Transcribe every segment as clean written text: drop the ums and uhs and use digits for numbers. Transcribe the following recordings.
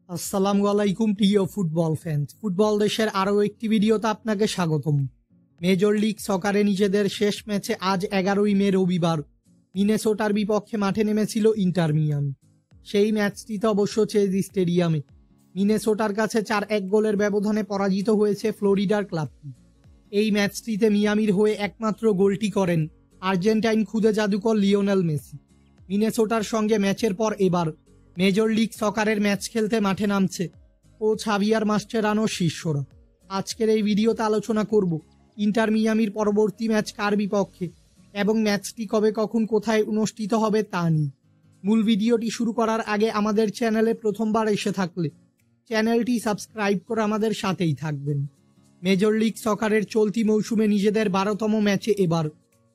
আসসালামু আলাইকুম প্রিয় ফুটবল ফ্যান্স। ফুটবল দেশের আরও একটি ভিডিওতে আপনাকে স্বাগতম। মেজর লিগ সকারে নিজেদের শেষ ম্যাচে আজ 11ই মে রবিবার মিনেসোটার বিপক্ষে মাঠে নেমেছিল ইন্টার মিয়ামি। সেই ম্যাচটিতে অবশ্য চেজ স্টেডিয়ামে মিনেসোটার কাছে 4-1 গোলের ব্যবধানে পরাজিত হয়েছে ফ্লোরিডার ক্লাবটি। এই ম্যাচটিতে মিয়ামির হয়ে একমাত্র গোলটি করেন আর্জেন্টাইন খুদে জাদুকর লিওনেল মেসি। মিনেসোটার সঙ্গে ম্যাচের পর এবার মেজর লিগ সকারের ম্যাচ খেলতে মাঠে নামছে কোচ হাভিয়ার মাস্টেরানোর শিষ্যরা। আজকের এই ভিডিওতে আলোচনা করব ইন্টার মিয়ামির পরবর্তী ম্যাচ কার বিপক্ষে এবং ম্যাচটি কবে কখন কোথায় অনুষ্ঠিত হবে তা নিয়ে। মূল ভিডিওটি শুরু করার আগে আমাদের চ্যানেলে প্রথমবার এসে থাকলে চ্যানেলটি সাবস্ক্রাইব করে আমাদের সাথেই থাকবেন। মেজর লিগ সকারের চলতি মৌসুমে নিজেদের 12তম ম্যাচে এবার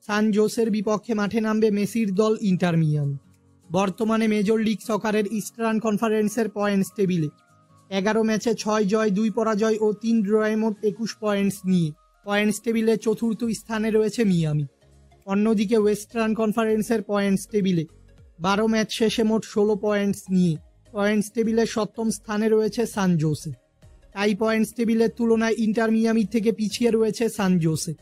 সান জোসের বিপক্ষে মাঠে নামবে মেসির দল ইন্টার মিয়ামি। বর্তমানে মেজর লিগ সকারের ইস্টার্ন কনফারেন্সের পয়েন্টস টেবিলে 11 ম্যাচে 6 জয় 2 পরাজয় ও 3 ড্রয়ে মোট 21 পয়েন্টস নিয়ে পয়েন্টস টেবিলে চতুর্থ স্থানে রয়েছে মিয়ামি। অন্যদিকে ওয়েস্টার্ন কনফারেন্সের পয়েন্টস টেবিলে 12 ম্যাচ শেষে মোট 16 পয়েন্টস নিয়ে পয়েন্টস টেবিলে 7ম স্থানে রয়েছে সান জোসে। তাই পয়েন্টস টেবিলের তুলনায় ইন্টার মিয়ামি থেকে পিছিয়ে রয়েছে সান জোসে।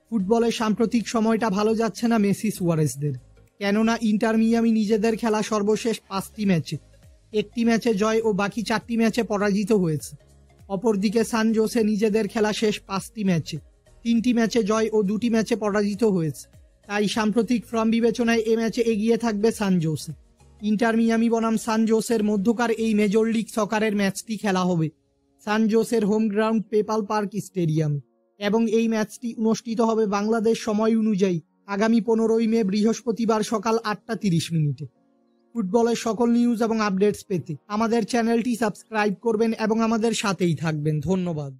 ফুটবলের সাম্প্রতিক সময়টা ভালো যাচ্ছে না মেসি সুয়ারেসদের, কেননা ইন্টার মিয়ামি নিজেদের খেলা সর্বশেষ 5টি ম্যাচে 1টি ম্যাচে জয় ও বাকি 4টি ম্যাচে পরাজিত হয়েছে। অপরদিকে সান জোসে নিজেদের খেলা শেষ 5টি ম্যাচে 3টি ম্যাচে জয় ও 2টি ম্যাচে পরাজিত হয়েছে। তাই সাম্প্রতিক ফর্ম বিবেচনায় এ ম্যাচে এগিয়ে থাকবে সান জোসে। ইন্টার মিয়ামি বনাম সান জোসের মধ্যকার এই মেজর লিগ সকারের ম্যাচটি খেলা হবে সান জোসের হোম গ্রাউন্ড পেপাল পার্ক স্টেডিয়ামে এবং এই ম্যাচটি অনুষ্ঠিত হবে বাংলাদেশ সময় অনুযায়ী আগামী 15ই মে বৃহস্পতিবার সকাল 8:30 ফুটবলের সকল নিউজ এবং আপডেটস পেতে আমাদের চ্যানেলটি সাবস্ক্রাইব করবেন এবং আমাদের সাথেই থাকবেন। ধন্যবাদ।